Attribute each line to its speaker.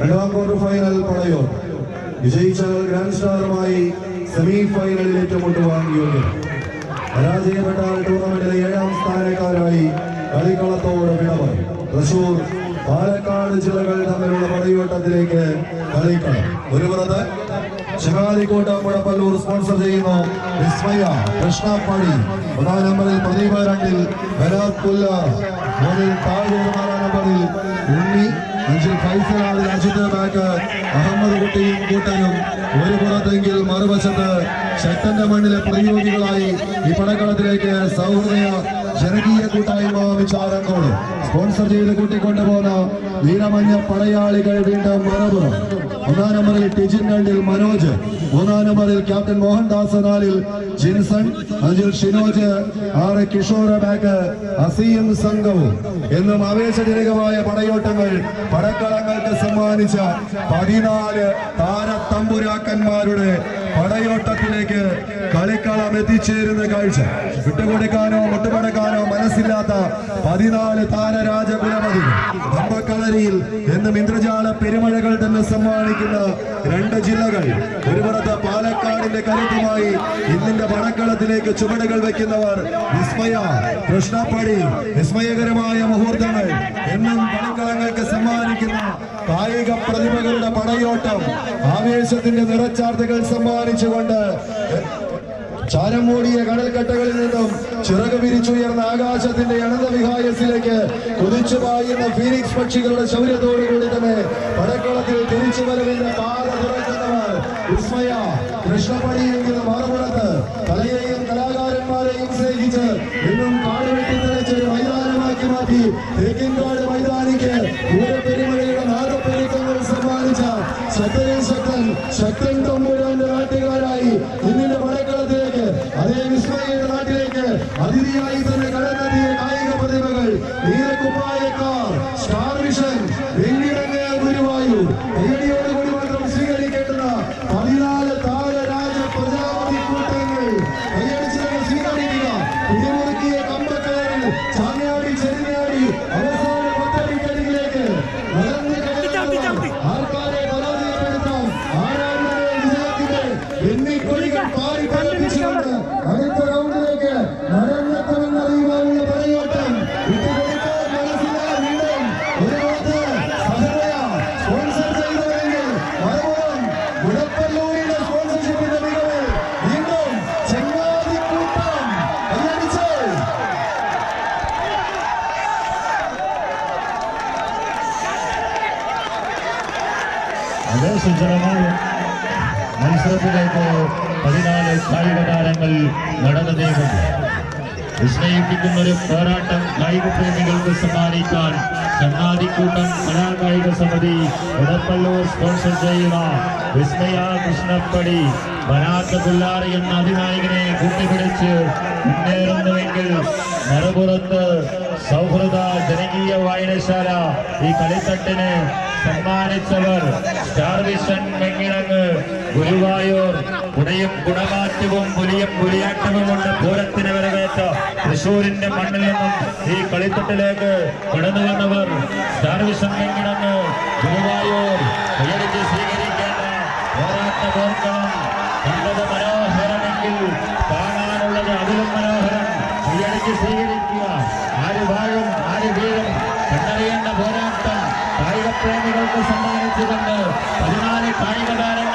Speaker 1: രണ്ടാം quarter final പടയോ വിജയിച്ചാൽ grand സ്റ്റാറുമായി semi ഫൈനലിൽ ഏറ്റുമുട്ടുവാൻ യോഗ്യത. പരാജയപ്പെട്ടാൽ ടൂർണമെന്റിലെ 7ാം സ്ഥാനക്കാരായി കളിക്കളത്തോട് വിടവായി. തൃശൂർ പാലക്കാട് ജില്ലകൾ തമ്മിലുള്ള പടയോട്ടത്തിലേക്ക് കളിക്കളം. ഒരു പുറത്ത് ചങ്ങാതിക്കോട്ട മുഴപ്പല്ലൂർ സ്പോൺസർ ചെയ്യുന്നു വിസ്മയ കൃഷ്ണപ്പടി. 1 നമ്പറിൽ പ്രദീപ, 2ൽ ബരാത് പുല്ലാർ, 3ൽ താഴൂർ, 4 നമ്പറിൽ ഉണ്ണി, 5ൽ ഫൈസൽ, 6ൽ അജിത് ബാക്ക്, അഹമ്മദ് കുട്ടിയും കൂട്ടരും. ഒരു പുറത്തെങ്കിൽ മറുവശത്ത് ശക്തന്റെ മണ്ണിലെ പ്രതിയോഗികളായി ഈ പടക്കളത്തിലേക്ക് സൗഹൃദയ ജനകീയ കൂട്ടായ്മ വിചാരങ്കോട് സ്പോൺസർ ചെയ്ത് കൂട്ടിക്കൊണ്ടുപോകുന്ന വീരമഞ്ഞ പടയാളികൾ വീണ്ടും മറുപുറം. 1 നമ്പറിൽ ടിജിൻ, 2ൽ മനോജ്, 3 നമ്പറിൽ ക്യാപ്റ്റൻ മോഹൻദാസ്, 4ൽ ജിൻസൺ, 5ൽ ഷിനോജ്, 6 കിഷോർ ബാക്ക്, അസീം സംഘവും. എന്നും ആവേശജനകമായ പടയോട്ടങ്ങൾ പടക്കളങ്ങൾക്ക് സമ്മാനിച്ച 14 താരത്തമ്പുരാക്കന്മാരുടെ പടയോട്ടത്തിലേക്ക് കളിക്കളം എത്തിച്ചേരുന്ന കാഴ്ച. വിട്ടുകൊടുക്കാനോ മുട്ടുപടക്കാനോ മനസ്സില്ലാത്ത 14 താരരാജകുലപതികൾ അമ്പക്കളരിയിൽ എന്നും ഇന്ദ്രജാല പെരുമഴകൾ തന്നെ സമ്മാനിക്കുന്ന 2 ജില്ലകൾ. ഒരു പുറത്ത് പാലക്കാടിന്റെ കരുത്തുമായി ഇന്നിന്റെ പടക്കളത്തിലേക്ക് ചുവടുകൾ വെക്കുന്നവർ വിസ്മയ കൃഷ്ണപ്പടി. വിസ്മയകരമായ മുഹൂർത്തങ്ങൾ എന്നും കളിക്കളങ്ങൾക്ക് സമ്മാനിക്കുന്ന കായിക പ്രതിഭകളുടെ പടയോട്ടം ആവേശത്തിന്റെ നിറച്ചാർത്തുകൾ സമ്മാനിച്ചുകൊണ്ട് ചാരം മൂടിയ കടൽക്കട്ടകളിൽ നിന്നും ചിറക് വിരിച്ചുയർന്ന ആകാശത്തിന്റെ അനന്തവിഹായസിലേക്ക് കുതിച്ചു പായുന്ന ഫീനിക്സ് പക്ഷികളുടെ ശൗര്യത്തോടുകൂടി തന്നെ പടക്കളത്തിൽ തിരിച്ചു വരവിന്റെ പാത തുറക്കുന്നവർ വിസ്മയ കൃഷ്ണപ്പടിയെങ്കിലും മറുപുറത്ത് കലയെയും കലാകാരന്മാരെയും സ്നേഹിച്ച് എന്നും കാടുവെട്ടി തെളിച്ചൊരു മൈതാനമാക്കി മാറ്റി തേക്കിൻകാട് മൈതാനിക്ക് പൂരപ്പെരുമഴയുടെ നാദപ്പെരുക്കങ്ങൾ സമ്മാനിച്ച ശക്തനിൽ ശക്തൻ ശക്തൻ തമ്പുരാന്റെ നാട്ടുകാരായി ഇന്നിന്റെ പടക്കളത്തിലേക്ക് അതേ വിസ്മയയുടെ നാട്ടിലേക്ക് അതിഥിയായി തന്നെ കടന്നെത്തിയ കായിക പ്രതിഭകൾ നീലക്കുപ്പായക്കാർ, സ്റ്റാർ വിഷൻ, വെങ്കിടങ്ങ്, ഗുരുവായൂർ. കയ്യടിയോടുകൂടി മാത്രം സ്വീകരിക്കേണ്ടുന്ന 14 താരരാജ പ്രജാപതി കൂട്ടങ്ങൾ കയ്യടിച്ച് സ്വീകരിക്കുക. പിടിമുറുക്കിയ കമ്പക്കയറിൽ ചാഞ്ഞാടി ചെരിഞ്ഞാടി അവസാന പത്തടിക്കരികിലേക്ക് നടന്നു ആൾക്കാരെ പരാജയപ്പെടുത്താം. ആരാധന വിജയത്തിന്റെ എണ്ണിക്കൊടികൾ പാടി പഠിപ്പിച്ചുകൊണ്ട് അടുത്ത റൗണ്ടിലേക്ക് നടന്നെത്തുമെന്നറിയുവാനുള്ള പടയോട്ടം. വിട്ടുകൊടുക്കാൻ മനസ്സിലാ വീണ്ടും ഒരു പുറത്ത് സഹൃദയ സ്പോൺസർ ചെയ്തവരെങ്കിൽ മറുപുറം മുഴപ്പല്ലൂരിന്റെ സ്പോൺസർഷിപ്പിന്റെ മികവ് വീണ്ടും ചെങ്ങാതിക്കൂട്ടം കൈയടിച്ച്
Speaker 2: അതേ സുന്ദരമായ മത്സരത്തിലേക്ക് 14 കായിക താരങ്ങൾ നടന്നു നീങ്ങുന്നു. വിസ്മയിപ്പിക്കുന്ന ഒരു പോരാട്ടം കായിക പ്രേമികൾക്ക് സമ്മാനിക്കാൻ ചങ്ങാതിക്കൂട്ടം കലാകായിക സമിതി മുഴപ്പല്ലൂർ സ്പോൺസർ ചെയ്യുന്ന വിസ്മയ കൃഷ്ണപ്പടി ബനാത്ത് പുല്ലാറി എന്ന അതിനായകനെ കൂട്ടിപ്പിടിച്ച് മുന്നേറുന്നുവെങ്കിൽ മറുപുറത്ത് സൗഹൃദ ജനകീയ വായനശാല ഈ കളിത്തട്ടിന് സമ്മാനിച്ചവർ സ്റ്റാർ വിഷൻ, വെങ്കിടങ്ങ്, ഗുരുവായൂർ. കുടയും കുടമാറ്റവും പുലിയും പുലിയാട്ടവും കൊണ്ട് പൂരത്തിന് വരവേറ്റ തൃശൂരിന്റെ മണ്ണിൽ നിന്നും ഈ കളിത്തട്ടിലേക്ക് കടന്നു വന്നവർ സ്റ്റാർ വിഷൻ, വെങ്കിടങ്ങ്, ഗുരുവായൂർ. കയ്യടിച്ച് സ്വീകരിക്കേണ്ട പോരാട്ട പോർക്കണം. കണ്ടത് മനോഹരമെങ്കിൽ കാണാനുള്ളത് അതിലും മനോഹരം. കയ്യടിച്ച് സ്വീകരിക്കുക. ആര് വാഴും ആര് വീഴും കണ്ടറിയേണ്ട പോരാട്ടം കായിക പ്രേമികൾക്ക് സമ്മാനിച്ചുകൊണ്ട് 14 കായിക താരങ്ങൾ